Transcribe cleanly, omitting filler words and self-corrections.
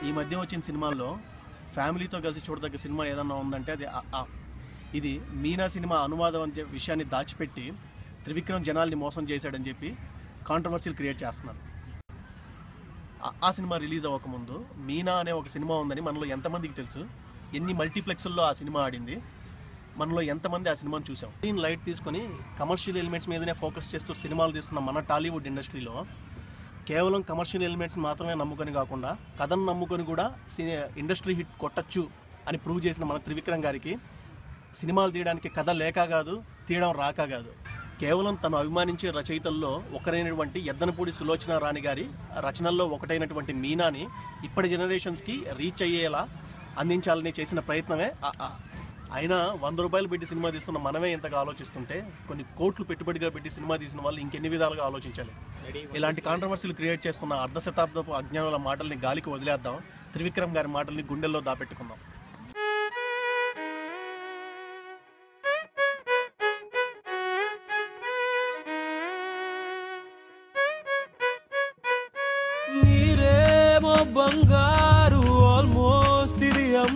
ఈ మధ్య వచ్చిన సినిమాల్లో ఫ్యామిలీతో కలిసి చూడదగ్గ సినిమా ఏదన్నా ఉందంటే అది ఇది మీనా సినిమా అనువాదం అనే విషయాన్ని దాచిపెట్టి త్రివిక్రమ్ జనాల్ని మోసం చేశాడని చెప్పి కాంట్రవర్సీలు క్రియేట్ చేస్తున్నారు. ఆ సినిమా రిలీజ్ అవ్వకముందు మీనా అనే ఒక సినిమా ఉందని మనలో ఎంతమందికి తెలుసు, ఎన్ని మల్టీప్లెక్స్ల్లో ఆ సినిమా ఆడింది, మనలో ఎంతమంది ఆ సినిమాను చూసాం. దీని లైట్ తీసుకొని కమర్షియల్ ఎలిమెంట్స్ మీదనే ఫోకస్ చేస్తూ సినిమాలు తీస్తున్న మన టాలీవుడ్ ఇండస్ట్రీలో కేవలం కమర్షియల్ ఎలిమెంట్స్ మాత్రమే నమ్ముకొని కాకుండా కథను నమ్ముకొని కూడా ఇండస్ట్రీ హిట్ కొట్టచ్చు అని ప్రూవ్ చేసిన మన త్రివిక్రమ్ గారికి సినిమాలు తీయడానికి కథ లేక కాదు, తీయడం రాక కాదు, కేవలం తను అభిమానించే రచయితల్లో ఒకరైనటువంటి ఎద్దనపూడి సులోచన రాణి గారి రచనల్లో ఒకటైనటువంటి మీనాని ఇప్పటి జనరేషన్స్కి రీచ్ అయ్యేలా అందించాలని చేసిన ప్రయత్నమే అయినా 100 రూపాయలు పెట్టి సినిమా తీస్తున్న మనమే ఇంతగా ఆలోచిస్తుంటే కొన్ని కోట్లు పెట్టుబడిగా పెట్టి సినిమా తీసిన వాళ్ళు ఇంకెన్ని విధాలుగా ఆలోచించాలి. ఇలాంటి కాంట్రవర్సీలు క్రియేట్ చేస్తున్న అర్ధశతాబ్దపు అజ్ఞానుల మాటల్ని గాలికి వదిలేద్దాం, త్రివిక్రమ్ గారి మాటల్ని గుండెల్లో దాపెట్టుకుందాం. నీరేమో బంగారు